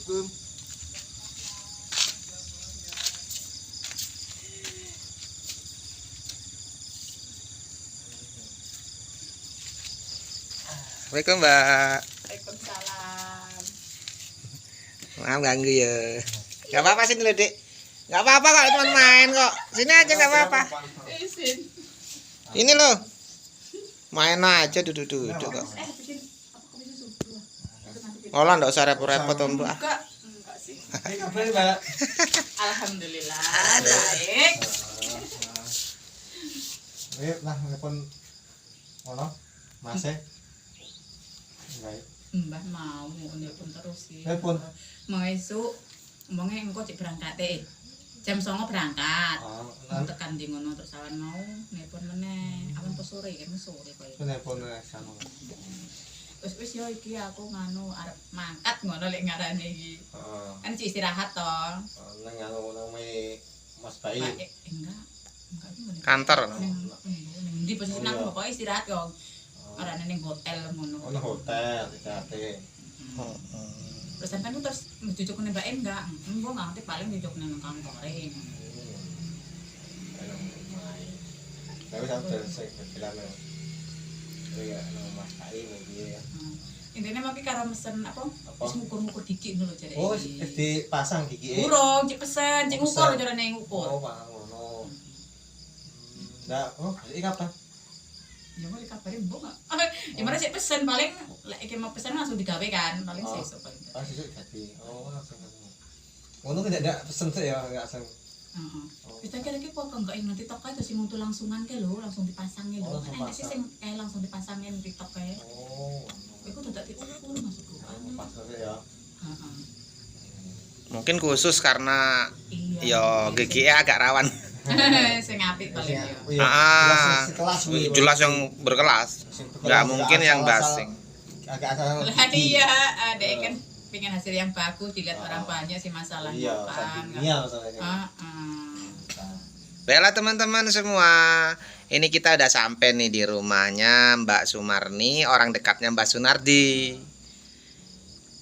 Assalamualaikum. Assalamualaikum Mbak. Waalaikumsalam. Maaf ganggu ya. Gak apa-apa sini loh Dek. Gak apa-apa kok teman main kok. Sini aja gak apa-apa. Izin. Ini loh. Main aja duduk-duduk kok. Bikin apa kopi susu? Olah nggak usah repot-repot Mbak. Enggak sih. Apa ya, Mbak? Alhamdulillah. Baik. Ayo lah telepon ono Mas e. Baik. Mbah mau nelpon terus sih. Telepon. Mau esuk umpamane engko cek berangkat jam 09.00 berangkat. Oh, Tekan di ngono terus awan mau nelpon meneh. Awan pas sore kan sore koyo. telepon sana. Wis yo iki aku nganu arep mangkat ngono lek ngarane iki. Heeh. Kan cek istirahat to. Nang ngono Mas Bayi. Enggak iki ngene. Kantor. Ning ndi posisi nang pokoke istirahat yo. Arane ning hotel ngono. Ono hotel dikate. Terus sampean ku terus jujuk nembak enggak? Engko nganti paling jujuk nang kantore. Tapi sampai sing bilang ya Mas Bayi ya. Intinya mau ki karo mesen apa? Wis ngukur-ngukur gigi ngono lho jare. Oh, wis dipasang gigi. Urung, cek pesen, cek ngukur jarane ngukur. Oh, Pak ngono. Ndak, iki kapan? Ya mau dikabari mbok enggak? Ya mana cek pesen paling lek iki mau pesen langsung digawe kan, paling sesuk paling. Oh, sesuk jadi. Oh, langsung. Ngono tidak ada pesen sih ya, enggak langsung. Heeh. Kita kira-kira kok enggak ingat TikTok ae terus untuk langsungan ke lho, langsung dipasangin lho. Kan sih sing langsung dipasangin TikTok kae. Oh. Iku dadak diukur maksudku. Pas ya. Heeh. Mungkin khusus karena Iya. yo gigi agak rawan. Sing apik paling ya. Jelas yang berkelas. Nggak mungkin yang basing. Agak-agak. Lah iya, adek kan pengen hasil yang bagus dilihat orang banyak sih masalahnya Iya, kan. iya masalahnya. Baiklah teman-teman semua, ini kita udah sampai nih di rumahnya Mbak Sumarni, orang dekatnya Mbak Sunardi.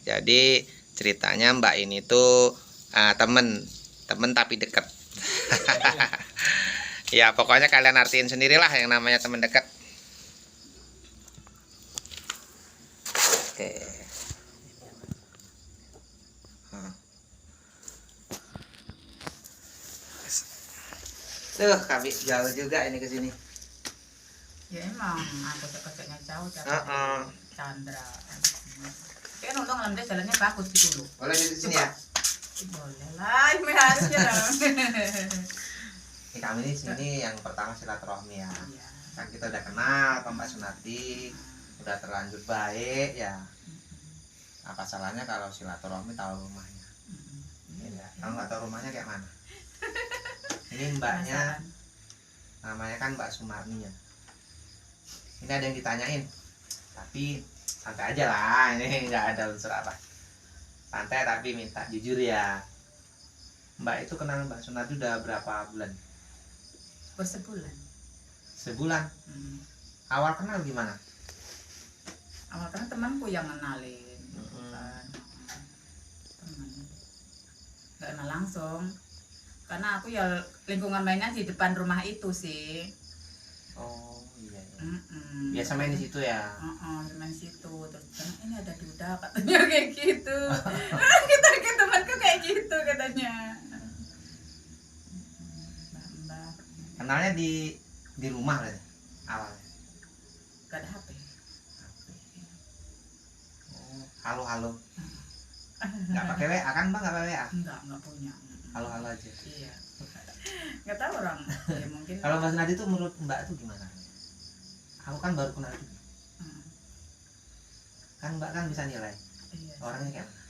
Jadi ceritanya Mbak ini tuh temen tapi deket. Ya pokoknya kalian artiin sendirilah yang namanya temen dekat. Oke. Tuh, kami jauh juga ini ke sini. Ya emang aku cek-ceknya jauh Heeh. Chandra. Tapi kan untung alhamdulillah jalannya bagus gitu loh. Boleh di sini ya? Boleh lah, ini harusnya. Ini kami di sini yang pertama silaturahmi ya. Iya. Kan kita udah kenal sama Mbak Sunardi, udah terlanjur baik ya. Apa salahnya kalau silaturahmi tahu rumahnya? Ya, kalau nggak tahu rumahnya kayak mana? Ini mbaknya, namanya kan Mbak Sumarni ya. Ini ada yang ditanyain, tapi santai aja lah. Ini nggak ada unsur apa. Santai tapi minta jujur ya. Mbak itu kenal Mbak Sunardi udah berapa bulan? Bersebulan. Sebulan. Awal kenal gimana? Awal kan temanku yang ngenalin. Kan. Teman. Nggak kenal langsung. Karena aku ya lingkungan mainnya di depan rumah itu sih. Oh iya. Mm-mm. Biasa main di situ ya. Main situ terus ini ada duda katanya kayak gitu. Kita ke temanku kayak gitu katanya. Mbak. Kenalnya di rumah lah awalnya. Gak ada HP. Oh, halo. Nggak pakai WA kan Bang? Nggak pakai WA? Enggak punya. Halo aja. Iya. Nggak tahu orang. Ya mungkin. Kalau Mbak Sunardi itu menurut Mbak itu gimana? Aku kan baru kenal juga. Kan Mbak kan bisa nilai Iya. orangnya kayak mana?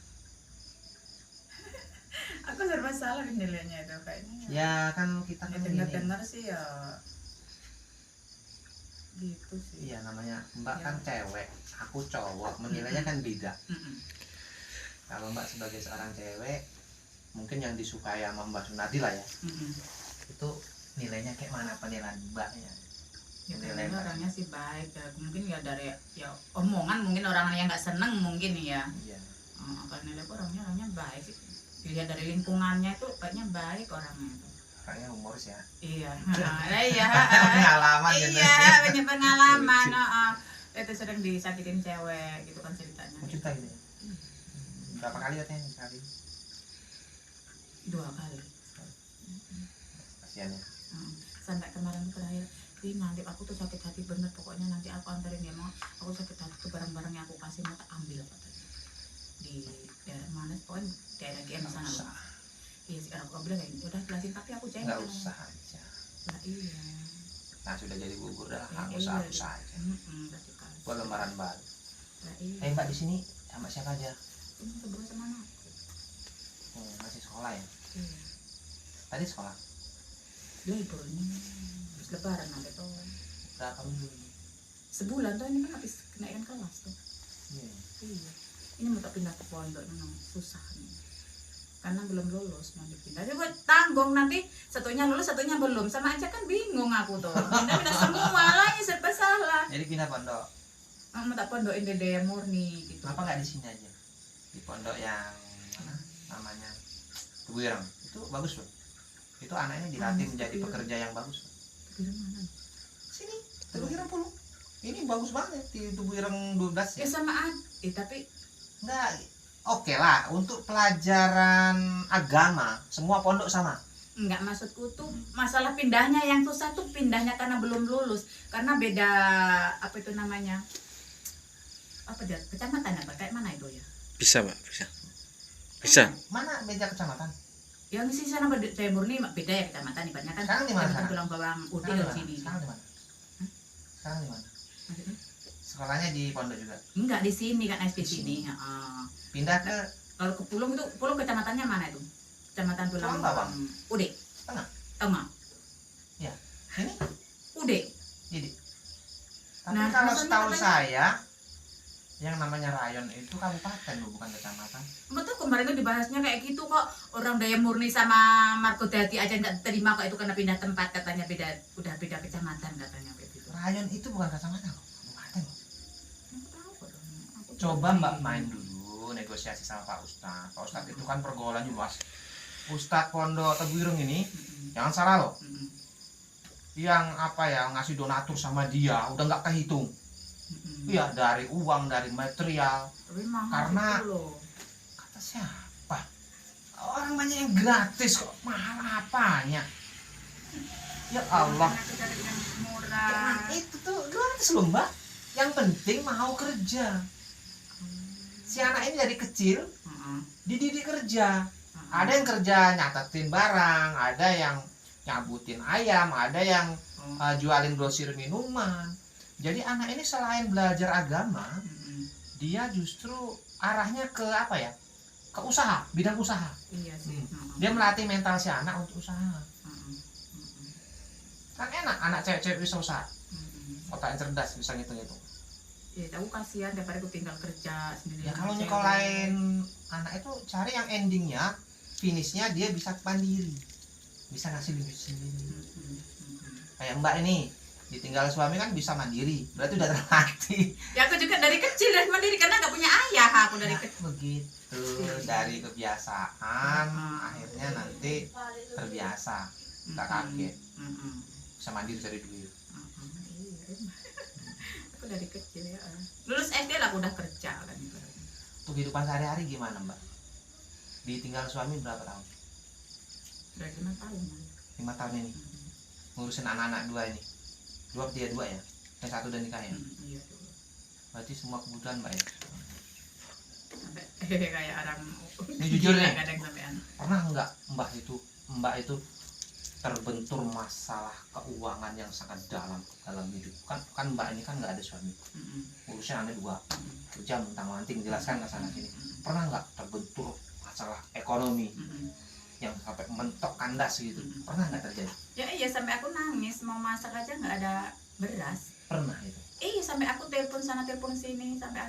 Aku serba salah nilainya itu kayaknya. Ya kan kita Ya, kan dengar-dengar sih ya gitu sih. Iya namanya Mbak Ya. kan cewek, aku cowok, menilainya kan beda. Mm-mm. Kalau Mbak sebagai seorang cewek, mungkin yang disukai sama Mbak Sunardi lah ya, Mm-mm. itu nilainya kayak mana penilaian Mbaknya? Ya Nilai kayaknya orangnya sih baik ya. Mungkin ya dari ya omongan mungkin orang yang nggak seneng mungkin ya. Iya. Kalau Nele orangnya baik sih. Dilihat dari lingkungannya itu kayaknya baik orangnya itu. Kayaknya humoris ya. Iya. Iya. Pengalaman gitu. Iya, punya pengalaman. Itu sering disakitin cewek gitu kan ceritanya. Mau cerita gitu ya? Berapa kali katanya sekali? 2 kali. Kasihan ya. Sampai kemarin tuh terakhir, nanti aku tuh sakit hati bener, pokoknya nanti aku anterin dia, mau aku sakit hati tuh barang-barang yang aku kasih mau tak ambil katanya di daerah mana, pokoknya daerah GM sana loh. Iya sih, aku bilang kayak udah jelasin tapi aku jengkel. Nggak usah aja. Lah iya. Nah sudah jadi bubur dah, Ya, nggak usah hapus aja. Buat lembaran baru. Lah iya. Mbak di sini sama siapa aja? Ini sebelah sama anak. Masih sekolah ya? Iya. Tadi sekolah? Liburnya habis lebaran nanti tuh. Berapa minggu? Sebulan tuh ini kan habis kenaikan kelas tuh. Iya. Iya. Ini mau tak pindah ke pondok memang susah nih. Karena belum lulus mau dipindah. Jadi gue tanggung nanti satunya lulus satunya belum, sama aja kan bingung aku tuh. Pindah semua lagi serba salah. Jadi pindah pondok. Mau tak pondokin Dede Murni gitu. Kenapa nggak di sini aja? Di pondok yang mana? Namanya Tebu Ireng. Itu bagus loh. Itu anaknya dilatih menjadi pekerja yang bagus. Tebu Ireng mana? Sini, Tebu Ireng 10. Ini bagus banget di Tebu Ireng 12 Ya ya. sama aja, tapi Enggak. Oke lah, untuk pelajaran agama semua pondok sama. enggak, maksudku tuh masalah pindahnya yang susah tuh pindahnya karena belum lulus. Karena beda apa itu namanya? Apa dia? Kecamatan apa? Kayak mana itu ya? Bisa, Mbak, bisa. Mana beda kecamatan? Yang sih sana Dede Murni beda ya kecamatan, ibaratnya kan. Sekarang di mana? Kecamatan Tulang Bawang Udah di sini. Sekarang di mana? Sekarang di mana? Maksudnya? Sekolahnya di pondok juga. Enggak di sini kan SP Di sini. sini. Heeh. Pindah ke Kalau ke Pulung itu, Pulung kecamatannya mana itu? Kecamatan Tulang Tulang Bawang. Ude. Tengah. Tengah. ini Ude. jadi. Tapi Nah, kalau maksudnya setahu katanya- saya yang namanya rayon itu kabupaten loh, bukan kecamatan. Betul kemarin itu dibahasnya kayak gitu kok. Orang Daya Murni sama Marco Dati aja nggak terima kok itu karena pindah tempat, katanya beda, udah beda kecamatan katanya kayak gitu. Rayon itu bukan kecamatan loh, kabupaten loh. Aku tahu kok dong. Aku Coba juga Mbak sih. main dulu negosiasi sama Pak Ustadz. Pak Ustadz itu kan pergaulannya luas. Ustadz Pondok Tebu Ireng ini jangan salah loh, Mm-mm. yang apa ya ngasih donatur sama dia udah nggak kehitung. Mm-mm. Iya, dari uang, dari material. Tapi mahal Karena- itu loh. Kata siapa? Orang banyak yang gratis kok, mahal apanya? Ya Allah. Karena kita dari yang Jangan murah. itu tuh gratis loh Mbak. Yang penting mau kerja. Si anak ini dari kecil Heeh. dididik kerja. Heeh. Ada yang kerja nyatetin barang, ada yang nyabutin ayam, ada yang jualin grosir minuman. Jadi anak ini selain belajar agama, Mm-mm. dia justru arahnya ke apa ya? Ke usaha, bidang usaha. Iya sih. Dia melatih mental si anak untuk usaha. Mm-mm. Mm-mm. Kan enak anak cewek-cewek bisa usaha. Mm-mm. Otaknya cerdas, bisa ngitung-ngitung. Ya tahu kasihan daripada aku tinggal kerja sendiri. Ya sama kalau cewek. nyekolahin anak itu cari yang endingnya, finishnya dia bisa mandiri, bisa ngasih duit sendiri. Mm-mm. Mm-mm. Kayak Mbak ini ditinggal suami kan bisa mandiri, berarti udah terlatih. Ya aku juga dari kecil dan mandiri karena nggak punya ayah aku dari Ya, kecil. begitu dari kebiasaan akhirnya nanti terbiasa, nggak kaget, bisa mandiri dari duit. Aku dari kecil ya. Lulus SD lah aku udah kerja kan. Untuk kehidupan sehari-hari gimana Mbak? Ditinggal suami berapa tahun? Udah 5 tahun. 5 tahun ini ngurusin anak-anak dua ini. Dia dua ya? Yang satu udah nikah ya? Iya. Berarti semua kebutuhan Mbak ya? Sampai kayak orang. Ini jujur nih. Kadang sampean. Pernah nggak Mbak itu terbentur masalah keuangan yang sangat dalam hidup? Kan Mbak ini kan nggak ada suami, urusnya anak dua, kerja mentang-manting, jelaskan ke sana sini. Pernah nggak terbentur masalah ekonomi yang sampai mentok kandas gitu? Pernah nggak terjadi? Ya iya sampai aku nangis mau masak aja nggak ada beras. Pernah itu. Iya sampai aku telepon sana telepon sini sampai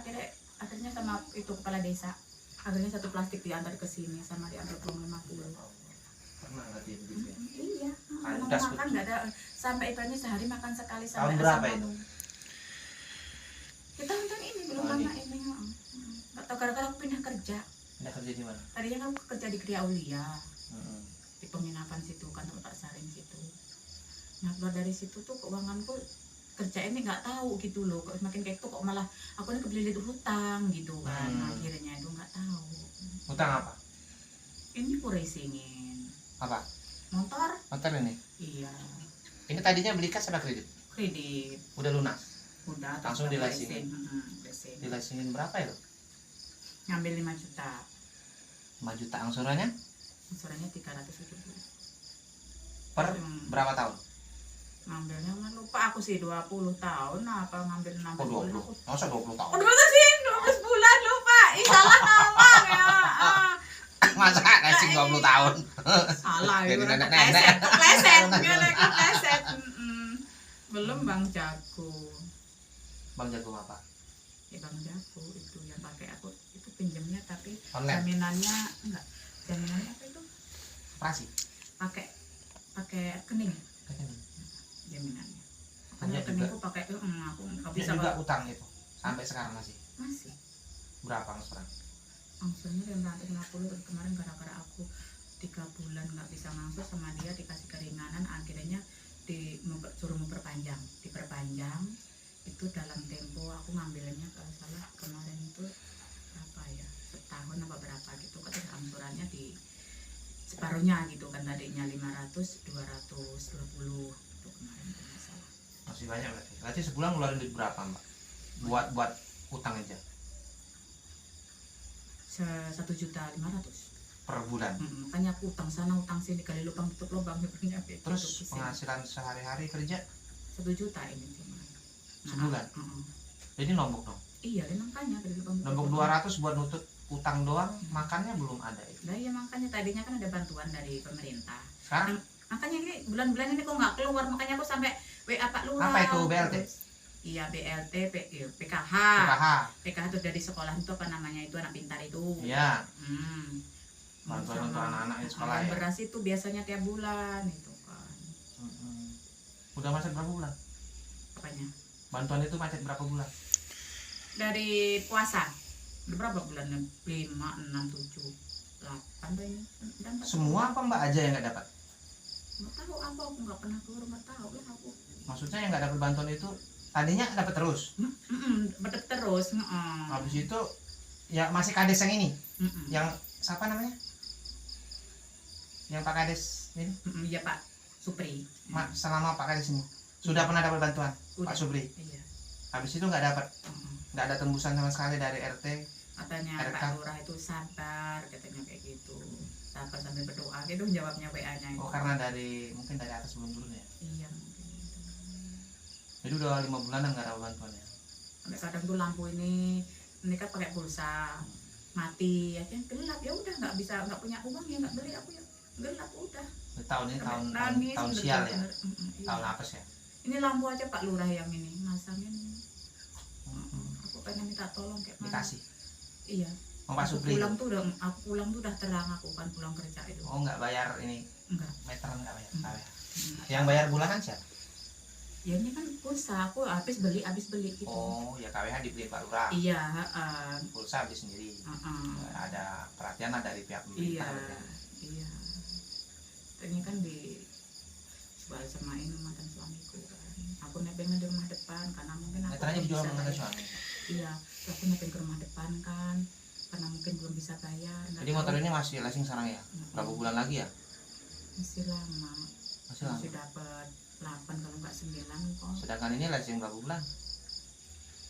akhirnya sama itu kepala desa. Akhirnya satu plastik diantar ke sini sama diantar uang 50. Pernah nggak dia begitu ya? Iya. Kandas Makan nggak ada sampai ibaratnya sehari makan sekali Tahun sampai berapa asam itu? lambung. Kita tahun ini belum Tahun lama ini. Nggak tahu gara-gara aku pindah kerja. Pindah kerja di mana? Tadinya kan aku kerja di Kriya Aulia, Mm-mm. di penginapan situ kan tempat saring situ. Nah keluar dari situ tuh keuanganku kerja ini nggak tahu gitu loh, kok semakin kayak itu kok malah aku ini kebelilit hutang gitu kan. Akhirnya itu nggak tahu. Utang apa? Ini aku racingin Apa? motor. Motor ini. Iya, Ini tadinya beli kas apa kredit? kredit Udah lunas. udah Langsung terus dilacingin. leasing. Dilacingin berapa ya lo? Ngambil 5 juta, 5 juta angsurannya angsurannya 370 per berapa tahun? ngambilnya nggak lupa aku sih 20 tahun apa ngambil 16 Oh bulan 20. aku. Masa 20 tahun? Oh, betul sih 12 bulan lupa. Ih, salah ngomong ya. Masa racing 20 tahun? Salah Jadi ya. nenek-nenek. Kepleset. Belum Bang Jago. Bang Jago apa? Ya Bang Jago itu yang pakai aku itu pinjamnya tapi Online. jaminannya enggak. Jaminannya apa itu? Operasi. Pakai rekening jaminannya. Makanya Dia rekeningku pakai aku nggak Dia bisa juga Bang. utang itu. Sampai sekarang masih. Masih. Berapa angsuran? Angsurnya 550 dan kemarin gara-gara aku 3 bulan nggak bisa ngangsur sama dia dikasih keringanan akhirnya suruh diperpanjang itu dalam tempo aku ngambilnya kalau salah kemarin itu berapa ya setahun apa berapa gitu kan angsurannya di separuhnya gitu kan tadinya 500 220 itu kemarin kalau nggak salah. Masih banyak berarti. Berarti sebulan ngeluarin duit berapa, Mbak? Buat utang aja 1,5 juta per bulan. makanya aku utang sana utang sini kali lubang tutup lubang sebenarnya kayak Terus gitu, pusing. penghasilan sehari-hari kerja 1 juta ini cuma. sebulan. Jadi nombok dong. Iya, dan makanya kali lubang tutup Nombok lubang. 200 buat nutut utang doang, makannya belum ada itu. Nah iya makanya tadinya kan ada bantuan dari pemerintah. Sekarang Makanya ini bulan-bulan ini kok nggak keluar, makanya aku sampai WA Pak Lurah. apa itu BLT? Iya BLT, PKH. PKH. PKH itu dari sekolah itu apa namanya itu anak pintar itu. Iya. Bantuan Bantuan untuk anak-anak di sekolah ya. beras itu biasanya tiap bulan itu kan. Udah macet berapa bulan? Apanya? Bantuan itu macet berapa bulan? Dari puasa. Udah berapa bulan? 5, 6, 7, 8 tuh ini. Semua apa Mbak aja yang nggak dapat? Nggak tahu apa, aku nggak pernah keluar, nggak tahu lah aku. Maksudnya yang nggak dapat bantuan itu tadinya dapat terus. Betul terus. Habis itu ya masih kades yang ini, yang siapa namanya? Yang Pak Kades ini? Iya Pak Supri. Selama Pak Kades ini sudah pernah dapat bantuan Udah. Pak Supri. Iya. Habis itu nggak dapat, nggak ada tembusan sama sekali dari RT. Katanya RK. Pak Lurah itu sabar, katanya kayak gitu. Sabar sambil berdoa, gitu jawabnya WA-nya itu. Oh karena mungkin dari atas belum turun ya. Iya mungkin itu. Jadi udah 5 bulanan nggak dapat bantuan ya. Sampai kadang tuh lampu ini kan pakai pulsa mati aja gelap ya udah nggak bisa nggak punya uang ya nggak beli aku ya gelap udah. Tahun ini tahun Nangis, tahun sial ya. bener-bener. Iya. Tahun apes ya. Ini lampu aja Pak Lurah yang ini masangin. Aku pengen minta tolong kayak mana. Dikasih. Iya. Oh, Pak Aku Supri. aku pulang tuh udah terang aku kan pulang kerja itu. Oh nggak bayar ini Enggak. meteran nggak bayar. Enggak. Bayar. Yang bayar bulanan siapa? Ya ini kan pulsa aku habis beli gitu. Oh ya KWH dibeli Pak Lurah. Iya, Pulsa beli sendiri. Ada perhatian lah dari pihak iya, pemerintah. Ya. iya. Ini kan dijual sama ini mantan suamiku kan. Aku nebeng di rumah depan karena mungkin aku Meterannya belum dijual bisa sama mantan bayar. suami. Iya, aku nebeng ke rumah depan kan karena mungkin belum bisa bayar. nggak Jadi motor tahu. ini masih leasing sekarang ya? Berapa bulan lagi ya? Masih lama. Masih lama. Masih dapat 8 kalau nggak 9 kok. Sedangkan ini leasing berapa bulan?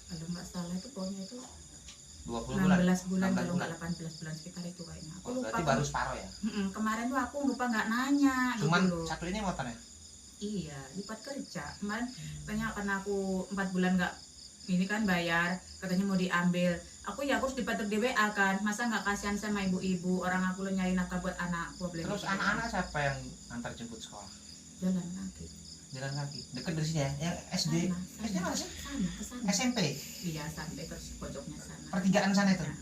Kalau nggak salah itu pokoknya itu 20 bulan. 16 bulan 16 kalau bulan. nggak 18 bulan sekitar itu kayaknya. Aku Oh, lupa. berarti baru separuh ya? Kemarin tuh aku lupa nggak nanya Cuman gitu loh. satu ini motornya? Iya, lipat kerja. Kemarin katanya karena aku 4 bulan nggak ini kan bayar, katanya mau diambil. Aku ya harus dipatok di WA kan. Masa nggak kasihan sama ibu-ibu, orang aku lo nyari nafkah buat anakku. Terus anak-anak siapa yang antar jemput sekolah? jalan kaki. Jalan kaki. Dekat dari sini ya? Yang SD. SD mana sih? Sana, ke sana. SMP. Iya, sampai terus pojoknya sana. Pertigaan sana itu. Nah.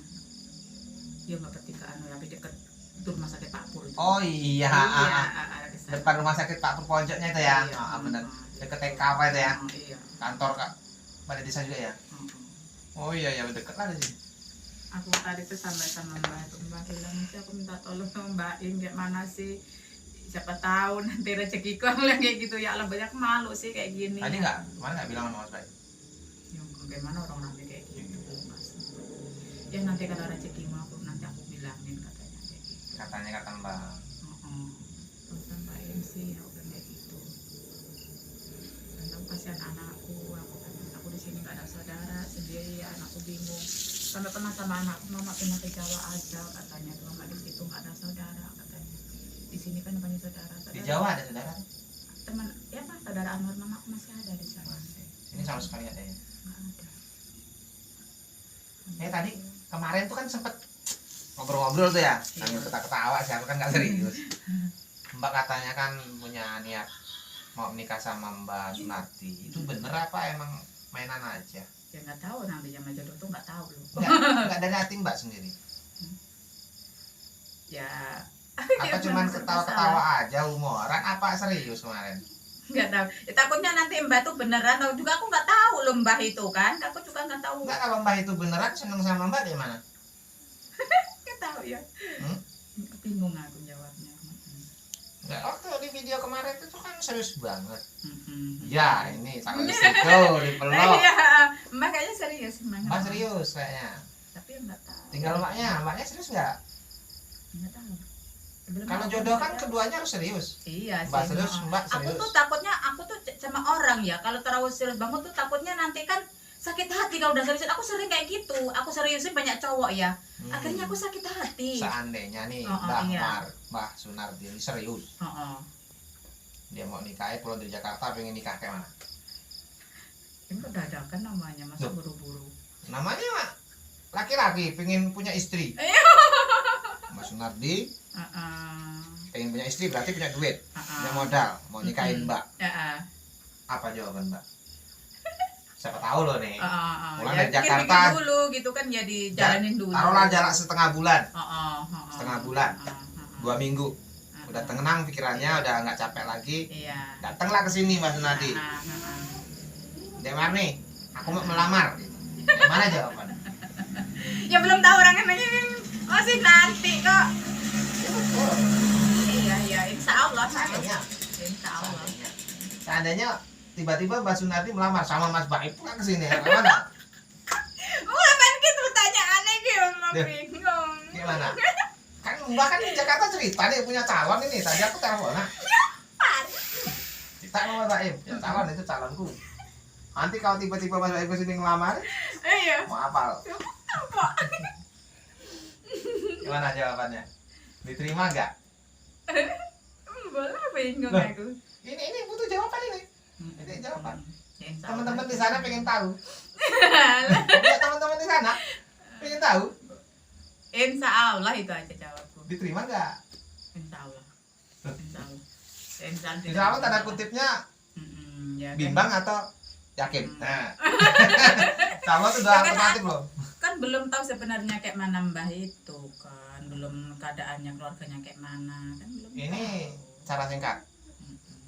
Ya nggak pertigaan, tapi deket itu rumah sakit Pak Pur. Itu. Oh iya. Ke sana. Depan rumah sakit Pak Pur pojoknya itu ya. Iya. Benar. Dekat TK apa itu ya? Iya. Kantor Kak. Balai desa juga ya? Oh iya ya dekat lah di sini. Aku tadi tuh sampai sama Mbak bilang sih aku minta tolong sama Mbak In kayak mana sih, siapa tahu nanti rezekiku. Aku bilang kayak gitu, ya Allah banyak malu sih kayak gini. Tadi kemarin nggak bilang sama Mas Bayu? Ya bagaimana orang nanti kayak gitu Mas. Ya nanti kalau rezekimu nanti aku bilangin katanya kayak gitu. Katanya kata Mbak. Terus Mbak In sih aku bilang kayak gitu. Dan aku kasihan anakku, aku di sini nggak ada saudara sendiri, anakku bingung. Sampai pernah sama anakku, mama pindah ke Jawa aja katanya, mama di situ nggak ada saudara katanya. Di sini kan banyak saudara. Di Jawa ada saudara? Teman, ya Pak, saudara Anwar mama aku masih ada di sana. Ini sama sekali ada ya? Nggak ada. Tadi kemarin tuh kan sempet ngobrol-ngobrol tuh ya, sambil ketawa-ketawa sih, aku kan nggak serius. Mbak katanya kan punya niat mau menikah sama Mbak Sunarti. Itu bener apa emang mainan aja? Ya nggak tahu, nanti jam jodoh tuh nggak tahu loh. Nggak dari hati Mbak sendiri? Ya. Apa cuman ketawa-ketawa aja, humoran, apa serius kemarin? Nggak tahu. Ya, takutnya nanti Mbak tuh beneran, atau juga aku nggak tahu loh Mbak itu kan. Aku juga nggak tahu. Enggak, kalau Mbak itu beneran seneng sama Mbak gimana? Nggak tahu ya. Hmm? Bingung aku jawabnya. Enggak, waktu di video kemarin itu kan serius banget. Mm-mm. Ya, ini sama di situ, dipeluk. Iya, Mbak kayaknya serius. Mbak serius kayaknya. Tapi nggak tahu. Tinggal mbaknya serius nggak? Nggak tahu. Belum Kalau tahu. jodoh kan keduanya harus serius. Iya sih. Mbak serius, Mbak Aku serius. tuh takutnya, aku tuh sama orang ya, kalau terlalu serius banget tuh takutnya nanti kan sakit hati kalau udah serius. Aku sering kayak gitu. Aku seriusin banyak cowok ya. Akhirnya aku sakit hati. Seandainya nih Oh, Mbak iya. Mbak Sunarti ini serius, Oh. dia mau nikahnya pulang dari Jakarta, pengen nikah kayak mana? Ini udah ada kan namanya, masa Loh. buru-buru. Namanya laki-laki pengen punya istri. Iya. Mbak Sunarti pengen punya istri berarti punya duit, punya modal, mau nikahin Mbak. Apa jawaban Mbak? Siapa tahu loh nih. Pulang dari Jakarta. Pikir-pikir dulu gitu kan, ya dijalanin dulu. Taruhlah jarak setengah bulan, Setengah bulan. 2 minggu. Udah tenang pikirannya, udah nggak capek lagi. Iya. Datanglah ke sini Mbak Sunarti. Dek Marni, aku mau melamar. Gimana jawabannya? Ya belum tahu orangnya masih nanti kok. Iya, insya Allah. Seandainya, Insya Allah. seandainya tiba-tiba Mbak Sunarti melamar sama Mas Baik pulang ke sini, gimana? Ngapain gitu pertanyaannya gitu, bingung. Gimana? Kan Mbak kan di Jakarta cerita nih punya calon ini. Tadi aku telepon. Cerita sama Mas Baik, ya calon itu calonku. Nanti kalau tiba-tiba Mas Baik kesini ngelamar, Iya. mau apal? Apa? Gimana jawabannya? Diterima nggak? Boleh, bingung Loh. aku. Ini butuh jawaban ini. Ini jawaban. Ya, insya Allah. Teman-teman di sana pengen tahu. Ya, teman-teman di sana pengen tahu. Insya Allah itu aja jawabku. Diterima nggak? Insya Allah. Insya Allah. Insya Allah. Insya Allah tanda kutipnya Ya, kan? bimbang atau yakin. Nah, sama tuh doa alternatif loh. Kan belum tahu sebenarnya kayak mana Mbah itu kan, belum keadaannya keluarganya kayak mana kan belum. Ini tahu. cara singkat.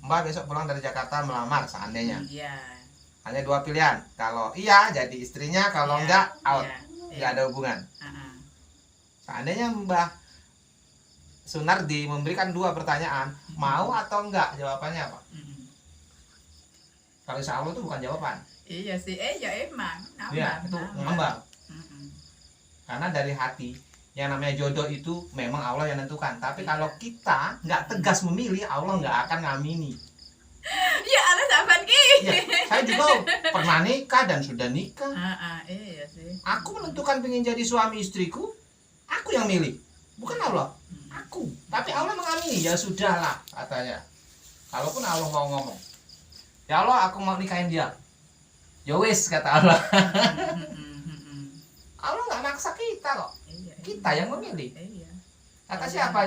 Mbak besok pulang dari Jakarta melamar seandainya. Iya. Hanya 2 pilihan. Kalau iya jadi istrinya, kalau Iya, enggak out. iya, Nggak ada hubungan. Seandainya Mbah Sunardi memberikan 2 pertanyaan, mau atau enggak, jawabannya apa? Kalau insya Allah itu bukan jawaban. Iya sih, ya emang. Iya, itu ngambang. Karena dari hati, yang namanya jodoh itu memang Allah yang nentukan. Tapi Iya. kalau kita nggak tegas memilih, Allah nggak akan ngamini. Ya Allah sahabat ki. Ya, saya juga pernah nikah dan sudah nikah. Iya sih. Aku menentukan pengen jadi suami istriku, aku yang milih, bukan Allah. Aku. Tapi Allah mengamini, ya sudahlah katanya. Kalaupun Allah mau ngomong, ya Allah aku mau nikahin dia. Ya wis kata Allah. Allah nggak maksa kita kok. Iya. Kita yang memilih. Iya. Kata siapa?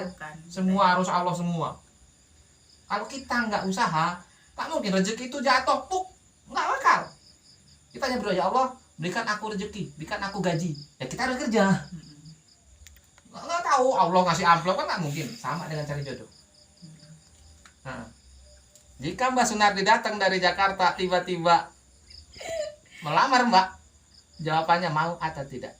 Semua harus Allah semua. Kalau kita nggak usaha, tak mungkin rezeki itu jatuh, puk, nggak bakal. Kita hanya berdoa, ya Allah, berikan aku rezeki, berikan aku gaji. Ya kita harus kerja. Nggak tahu Allah ngasih amplop kan nggak mungkin. Sama dengan cari jodoh. Nah, jika Mbak Sunardi datang dari Jakarta tiba-tiba melamar Mbak, jawabannya mau atau tidak?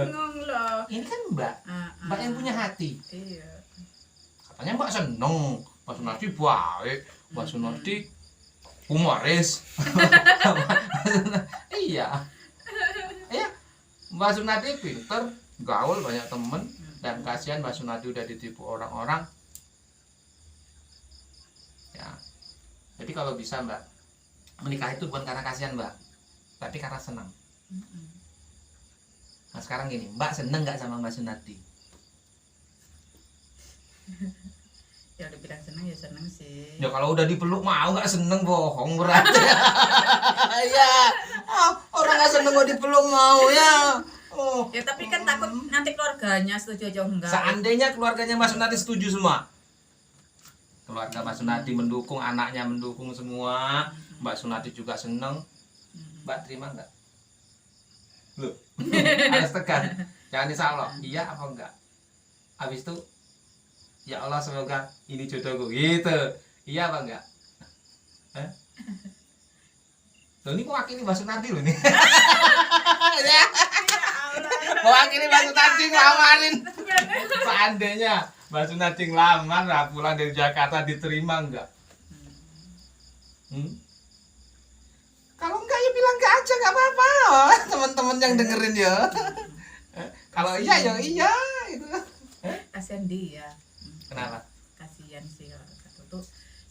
bingung loh. Ini kan Mbak yang punya hati. Iya. Katanya Mbak seneng, Mbak Sunardi baik, Mbak Sunardi humoris. Iya. Iya. Mbak Sunardi pinter, gaul, banyak temen, dan kasihan Mbak Sunardi udah ditipu orang-orang. Ya. Jadi kalau bisa Mbak, menikah itu bukan karena kasihan Mbak, tapi karena senang. Nah sekarang gini, Mbak seneng nggak sama Mbak Sunardi? Ya udah bilang seneng ya seneng sih. Ya kalau udah dipeluk mau nggak seneng, bohong berarti. Ya, orang nggak seneng mau dipeluk mau ya. Oh. Ya tapi kan takut nanti keluarganya setuju aja enggak. Seandainya keluarganya Mbak Sunardi setuju semua, keluarga Mbak Sunardi mendukung, anaknya mendukung semua, Mbak Sunardi juga seneng, Mbak terima nggak? Loh, harus tekan, jangan disalok, iya apa enggak? Habis itu, ya Allah semoga ini jodohku, gitu, iya apa enggak? Loh ini mewakili Mbak Sunardi loh nih. Ya. Mewakili Mbak Sunardi ngelamarin. Seandainya Mbak Sunardi ngelamar, lah pulang dari Jakarta diterima enggak? Kalau enggak ya bilang enggak aja, enggak apa-apa. Teman-teman yang dengerin ya. Kalau iya ya iya itu. Kasihan dia. Kenapa? Kasihan sih kata tuh.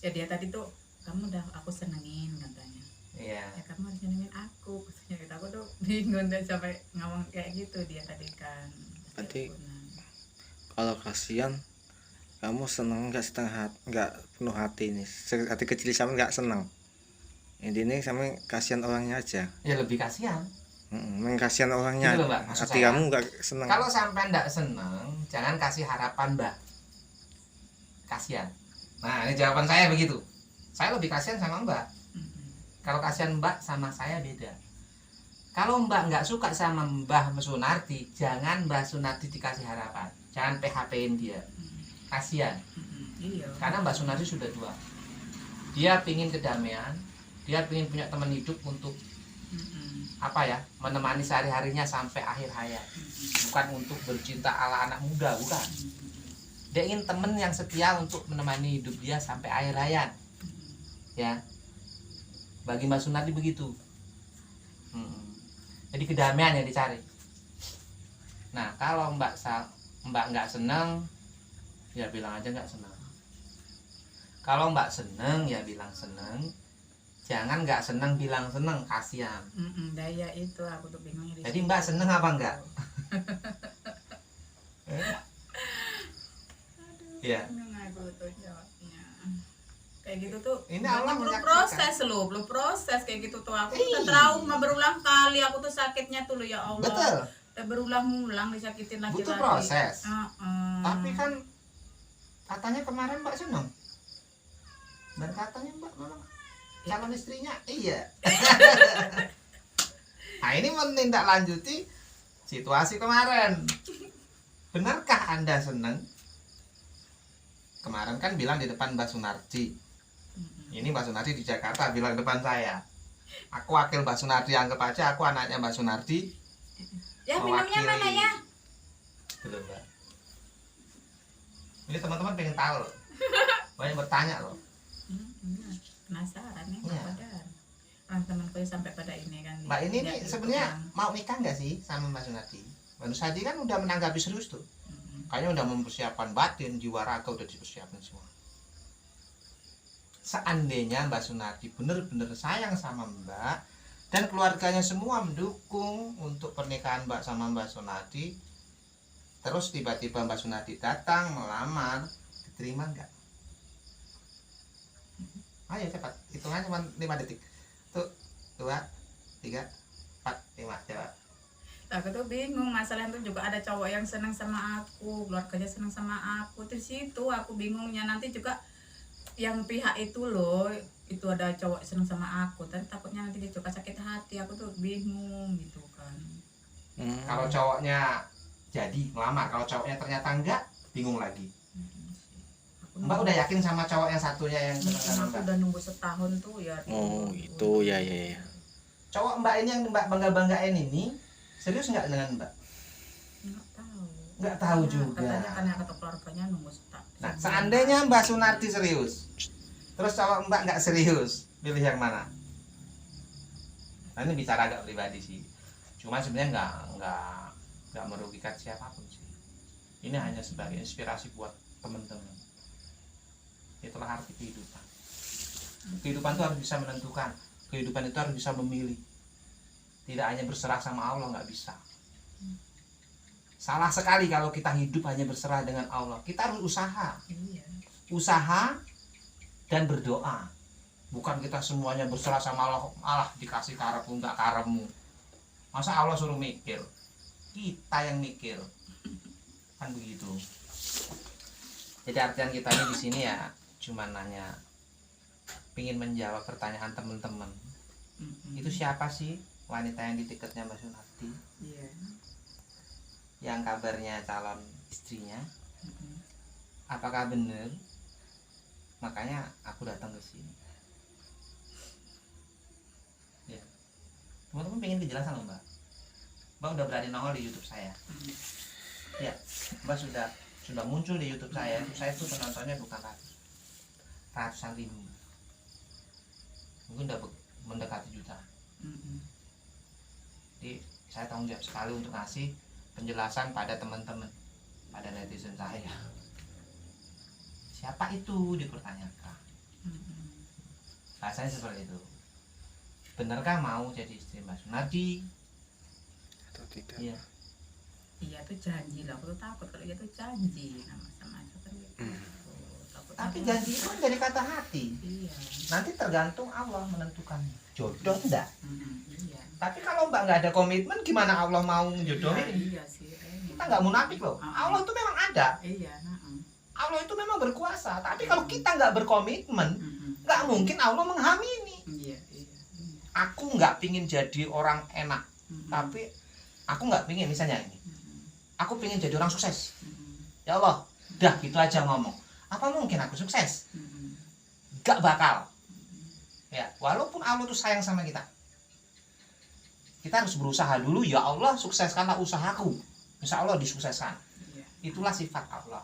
Ya dia tadi tuh kamu udah aku senengin katanya. Iya. Ya kamu harus senengin aku. Katanya kita aku tuh bingung dan sampai ngomong kayak gitu dia tadi kan. Berarti kalau kasihan kamu seneng nggak setengah hati, nggak penuh hati nih, hati kecil sama nggak seneng. Intinya sama kasihan orangnya aja. Ya lebih kasihan. Kasihan orangnya. Gitu loh, Mbak, maksud hati saya. kamu nggak seneng. Kalau sampai nggak seneng, jangan kasih harapan Mbak. Kasihan. Nah ini jawaban saya begitu. Saya lebih kasihan sama Mbak. Kalau kasihan Mbak sama saya beda. Kalau Mbak nggak suka sama Mbah Sunardi, jangan Mbah Sunardi dikasih harapan. Jangan PHP-in dia. Kasihan. Iya. Karena Mbak Sunardi sudah tua. Dia pingin kedamaian. Dia pingin punya teman hidup untuk apa ya, menemani sehari-harinya sampai akhir hayat. Bukan untuk bercinta ala anak muda, bukan. Dia ingin teman yang setia untuk menemani hidup dia sampai akhir hayat. Ya. Bagi Mbak Sunardi begitu. Jadi kedamaian yang dicari. Nah kalau Mbak nggak seneng, ya bilang aja nggak seneng. Kalau Mbak seneng ya bilang seneng. Jangan nggak seneng bilang seneng, kasihan. Daya itu aku tuh bingung. Jadi Mbak seneng apa enggak? Iya. Bingung aku tuh jawabnya. Kayak gitu tuh. Ini Allah belum menyaksikan. proses loh, belum proses kayak gitu tuh aku udah trauma berulang kali aku tuh sakitnya tuh loh ya Allah. Betul. Udah berulang-ulang disakitin lagi. Butuh proses. Tapi Tapi kan katanya kemarin Mbak seneng. Dan katanya Mbak malah calon istrinya iya. Nah ini menindaklanjuti situasi kemarin. Benarkah Anda seneng? Kemarin kan bilang di depan Mbak Sunardi. Ini Mbak Sunardi di Jakarta bilang di depan saya. Aku wakil Mbak Sunardi, anggap aja aku anaknya Mbak Sunardi. ya minumnya mewakili. mana ya? Gitu Mbak. Ini teman-teman pengen tahu loh. Banyak bertanya loh. Penasaran ya, Iya. padahal orang temanku yang sampai pada ini kan. Mbak ini dia nih gitu sebenarnya kan. mau nikah nggak sih sama Mbak Sunardi? Mbak Sunardi kan udah menanggapi serius tuh. Kayaknya udah mempersiapkan batin, jiwa raga udah dipersiapkan semua. Seandainya Mbak Sunardi bener-bener sayang sama Mbak dan keluarganya semua mendukung untuk pernikahan Mbak sama Mbak Sunardi, terus tiba-tiba Mbak Sunardi datang melamar, diterima nggak? Ayo cepat, hitungan cuma 5 detik. Tuh, 2, 3, 4, 5, jawab. Aku tuh bingung, masalahnya tuh juga ada cowok yang senang sama aku, keluarganya senang sama aku. Di situ aku bingungnya, nanti juga yang pihak itu loh, itu ada cowok senang sama aku, tapi takutnya nanti dia juga sakit hati. Aku tuh bingung gitu kan. Kalau cowoknya jadi melamar, kalau cowoknya ternyata enggak, bingung lagi. Mbak udah yakin sama cowok yang satunya yang senang sama Aku Mbak? udah nunggu setahun tuh ya. Oh itu ya ya ya. Cowok Mbak ini yang Mbak bangga-banggain ini serius nggak dengan Mbak? Nggak tahu Ya, juga. katanya karena kata keluarganya nunggu tak. Nah, seandainya Mbak Sunarti serius, terus kalau Mbak nggak serius, pilih yang mana? Nah, ini bicara agak pribadi sih. Cuma sebenarnya nggak merugikan siapapun sih. Ini hanya sebagai inspirasi buat teman-teman. Itulah arti kehidupan. Kehidupan itu harus bisa menentukan. Kehidupan itu harus bisa memilih. Tidak hanya berserah sama Allah, nggak bisa. Salah sekali kalau kita hidup hanya berserah dengan Allah. Kita harus usaha. Iya. Usaha dan berdoa. Bukan kita semuanya berserah sama Allah, malah dikasih karepmu enggak karepmu. Masa Allah suruh mikir? Kita yang mikir. Kan begitu. Jadi artian kita ini di sini ya cuma nanya, pingin menjawab pertanyaan teman-teman. Itu siapa sih wanita yang di dekatnya Mbak Sunarti? Iya. Yang kabarnya calon istrinya? Apakah benar? Makanya aku datang ke sini. Ya. Teman-teman pengen kejelasan loh Mbak. Mbak udah berani nongol di YouTube saya. Ya, Mbak sudah muncul di YouTube saya. YouTube saya tuh penontonnya bukan ratusan ribu. Mungkin udah mendekati juta. Jadi saya tanggung jawab sekali untuk ngasih penjelasan pada teman-teman, pada netizen saya. Siapa itu dipertanyakan. Rasanya seperti itu. Benarkah mau jadi istri Mbak Sunarti? Atau tidak? Iya. Iya tuh janji lah, aku tuh takut kalau dia tuh janji sama seperti itu. Tapi janji itu kan dari kata hati. Iya. Nanti tergantung Allah menentukan jodoh enggak. Iya. Tapi kalau Mbak nggak ada komitmen, gimana Allah mau jodohin? Iya sih. Kita nggak munafik loh. Allah itu memang ada. Iya. Allah itu memang berkuasa. Tapi kalau kita nggak berkomitmen, nggak mungkin Allah menghamini. Iya. Aku nggak pingin jadi orang enak, tapi aku nggak pingin misalnya ini. Aku pingin jadi orang sukses. Ya Allah, dah gitu aja ngomong. Apa mungkin aku sukses? Gak bakal. Ya, walaupun Allah tuh sayang sama kita. Kita harus berusaha dulu, ya Allah sukseskanlah usahaku. Insya Allah disukseskan. Itulah sifat Allah.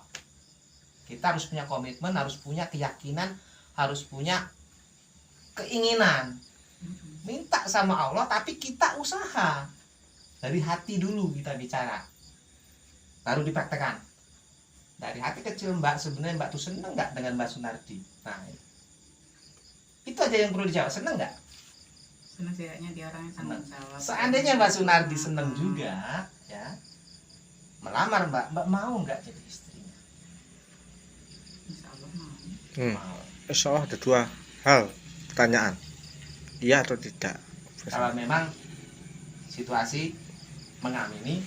Kita harus punya komitmen, harus punya keyakinan, harus punya keinginan. Minta sama Allah, tapi kita usaha. Dari hati dulu kita bicara. Baru dipraktekkan. Dari hati kecil Mbak, sebenarnya Mbak tuh seneng nggak dengan Mbak Sunarti? Nah, itu aja yang perlu dijawab. Seneng nggak? Senang sih, kayaknya dia orang yang tanggung jawab. Seandainya Mbak Sunarti seneng juga, ya, melamar Mbak mau nggak jadi istrinya? Insya Allah mau. Mau. Insya Allah ada dua hal pertanyaan, iya atau tidak. Kalau memang situasi mengamini,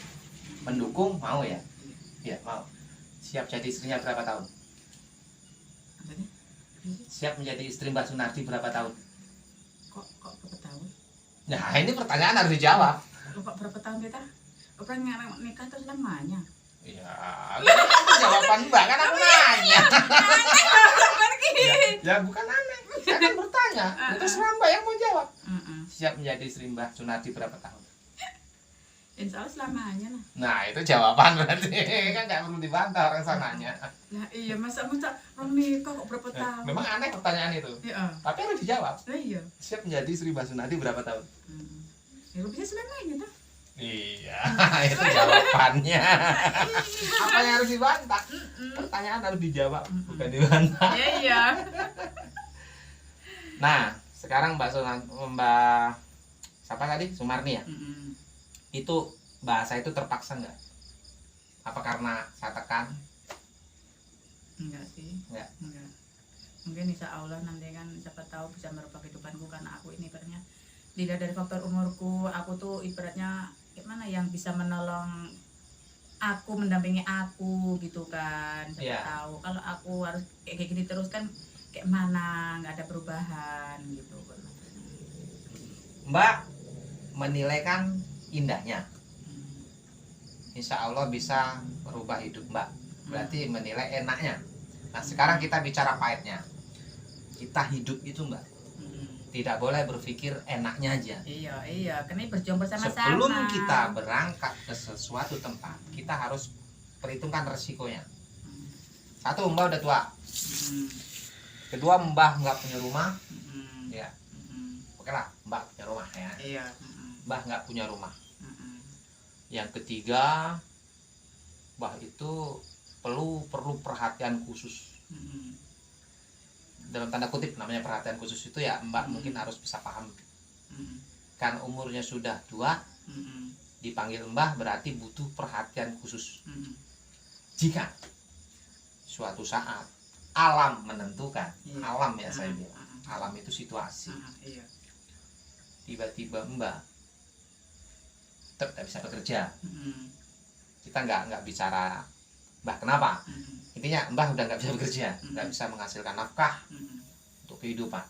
mendukung, mau ya? Iya, mau. Siap jadi istrinya berapa tahun? Apanya? Siap menjadi istri Mbak Sunarti berapa tahun? Kok berapa tahun? Nah, ini pertanyaan harus dijawab. Kok berapa tahun kita? Orang nikah terus lamanya. Iya, itu jawaban Mbak, kan aku nanya. Ya bukan aneh, saya kan bertanya. Itu Mbak yang mau jawab. Siap menjadi istri Mbak Sunarti berapa tahun? Insya Allah selamanya lah. Nah, itu jawaban berarti. Kan nggak perlu dibantah orang sananya. Nah iya, masa orang nikah kok berapa tahun? Memang aneh pertanyaan itu. Iya. Tapi harus dijawab. Nah iya. Siap menjadi istri Mbak Sunarti berapa tahun? Ya bisa selamanya tuh. Iya, itu jawabannya. Apa yang harus dibantah? Pertanyaan harus dijawab, bukan dibantah. Iya iya. Nah, sekarang Mbak siapa tadi? Sumarni ya? Itu bahasa itu terpaksa nggak? Apa karena saya tekan? Enggak sih. Enggak. Mungkin insya Allah nanti kan siapa tahu bisa merubah kehidupanku, karena aku ini ibaratnya tidak dari faktor umurku, aku tuh ibaratnya gimana yang bisa menolong aku, mendampingi aku gitu kan. Siapa Iya. tahu kalau aku harus kayak gini terus kan kayak mana, nggak ada perubahan gitu. Mbak menilai kan indahnya. Insya Allah bisa merubah hidup Mbak. Berarti menilai enaknya. Nah sekarang kita bicara pahitnya. Kita hidup itu Mbak, tidak boleh berpikir enaknya aja. Iya, karena berjuang bersama-sama. Sebelum kita berangkat ke sesuatu tempat, kita harus perhitungkan resikonya. Satu, mbah udah tua. Kedua, mbah nggak punya rumah. Ya, oke lah, mbah punya rumah ya. Iya. Mbah nggak punya rumah. Yang ketiga, mbah itu perlu perhatian khusus. Dalam tanda kutip namanya perhatian khusus itu ya mbak mungkin harus bisa paham. Kan umurnya sudah tua, dipanggil mbah berarti butuh perhatian khusus. Jika suatu saat alam menentukan, alam ya saya bilang, alam itu situasi. Tiba-tiba mbak tetap tidak bisa bekerja. Kita nggak bicara mbah kenapa. Intinya mbah udah nggak bisa bekerja, nggak bisa menghasilkan nafkah untuk kehidupan.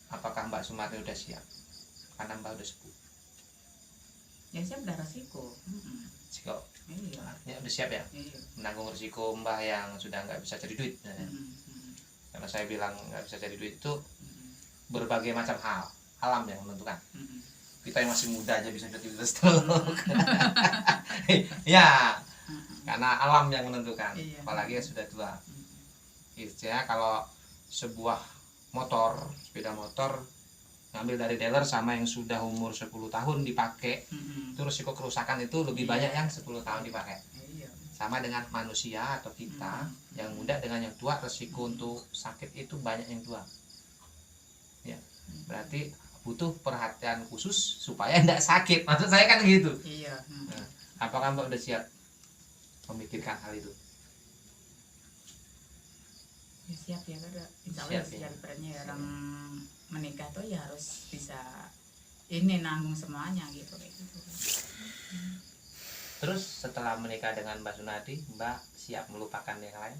Apakah Mbak Sumarni udah siap? Karena mbah udah sepuh. Ya siap, udah resiko. Resiko. Iya. Ya udah siap ya. Iya. Menanggung resiko mbah yang sudah nggak bisa cari duit. Karena saya bilang nggak bisa cari duit itu berbagai macam hal, alam yang menentukan. Kita yang masih muda aja bisa jadi stroke. Ya. Karena alam yang menentukan, apalagi yang sudah tua. Istilahnya kalau sebuah motor, sepeda motor ngambil dari dealer sama yang sudah umur 10 tahun dipakai, itu risiko kerusakan itu lebih banyak yang 10 tahun dipakai. Sama dengan manusia atau kita, yang muda dengan yang tua, risiko untuk sakit itu banyak yang tua. Ya, berarti butuh perhatian khusus supaya tidak sakit. Maksud saya kan gitu. Iya. Nah, apakah Mbak udah siap memikirkan hal itu? Ya siap ya, ada. Insya Allah Siap, ya. siap perannya ya. Orang menikah tuh ya harus bisa ini nanggung semuanya gitu kayak gitu. Terus setelah menikah dengan Mbak Sunadi, Mbak siap melupakan yang lain?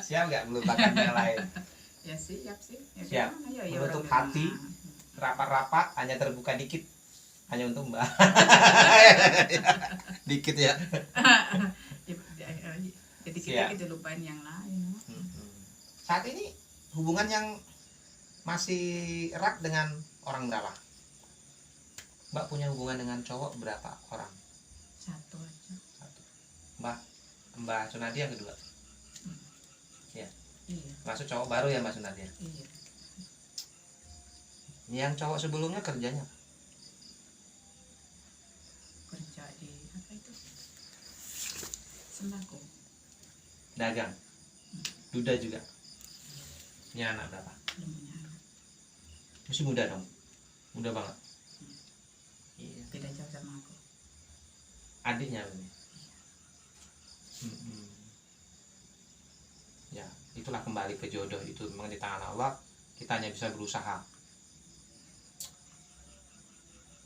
Siap nggak melupakan yang lain? Ya siap sih. Ya, Siap. gimana? Ya, Menutup orang hati. gimana? Rapat-rapat hanya terbuka dikit, hanya untuk Mbak. Dikit ya. Jadi Siap. kita lupain yang lain. Saat ini hubungan yang masih erat dengan orang berapa? Mbak punya hubungan dengan cowok berapa orang? Satu aja. Satu. Mbak Sunadi yang kedua. Ya. Iya. Masuk cowok baru ya Mbak Sunadi. Iya. Yang cowok sebelumnya kerjanya Kerja di apa itu? Sembako. dagang, duda juga. Ini anak berapa? Belum punya anak. Masih muda dong, muda banget. Iya. Beda jauh sama aku. Adiknya ini. Ya, itulah kembali ke jodoh itu memang di tangan Allah. Kita hanya bisa berusaha.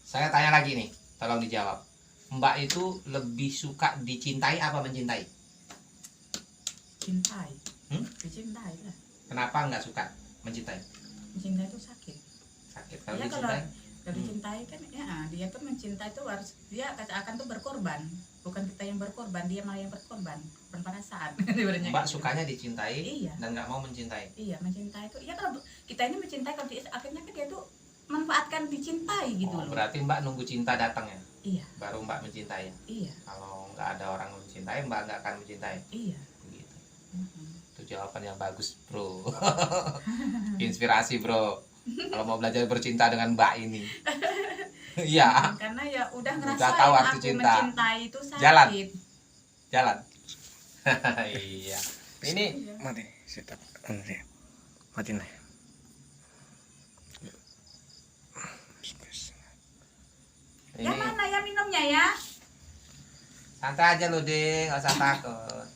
Saya tanya lagi nih, tolong dijawab. Mbak itu lebih suka dicintai apa mencintai? Cintai. Dicintai lah. Kenapa nggak suka mencintai? Mencintai itu sakit. Sakit kalau Ya, dicintai. Kalau dicintai kan ya dia tuh mencintai tuh harus dia akan tuh berkorban, bukan kita yang berkorban, dia malah yang berkorban pada saat. Mbak sukanya dicintai Iya. dan nggak mau mencintai. Iya, mencintai tuh ya kalau kita ini mencintai, kalau akhirnya kan dia tuh manfaatkan dicintai gitu Oh, loh. berarti Mbak nunggu cinta datang ya, Iya. baru Mbak mencintai ya. Iya. Kalau nggak ada orang mencintai, Mbak nggak akan mencintai. Iya. Begitu. Itu jawaban yang bagus, bro. Inspirasi, bro. Kalau mau belajar bercinta dengan Mbak ini. Iya. Karena ya udah Udah ngerasain tahu arti aku cinta. mencintai itu sakit. Jalan. Iya. Ini Mati, setap. Matiin lah. Ya mana ya minumnya ya? santai aja lo deh, nggak usah takut.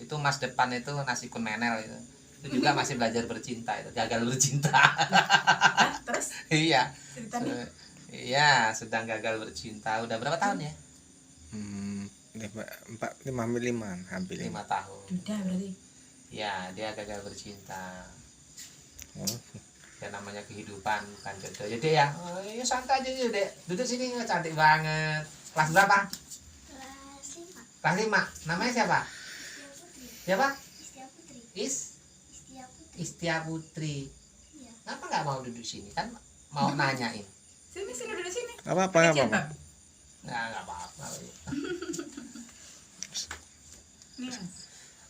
Itu mas depan itu nasi kun menel itu. Itu juga masih belajar bercinta, itu gagal bercinta. Terus Iya. ceritanya Iya, sedang gagal bercinta. Udah berapa tahun ya? 5 hampir 5 tahun. udah berarti. Ya, dia gagal bercinta. Ya namanya kehidupan bukan jodoh. Jadi ya, ya santai aja deh. Duduk sini cantik banget. Kelas berapa? Kelas 5. Namanya siapa? Siapa? Is? Istia Putri. Kenapa nggak mau duduk sini? Kan mau nanyain. Sini duduk sini. Apa apa Kecil, apa. Bang. Nggak apa-apa. Nih.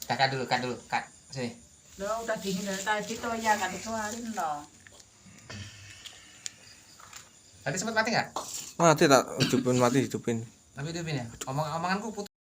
Kakak dulu, kak. Sini. Loh, udah dingin dari tadi toh ya, kan keluarin loh. Tadi sempat mati nggak? Mati tak hidupin mati hidupin. Tapi hidupin ya. Omonganku putus.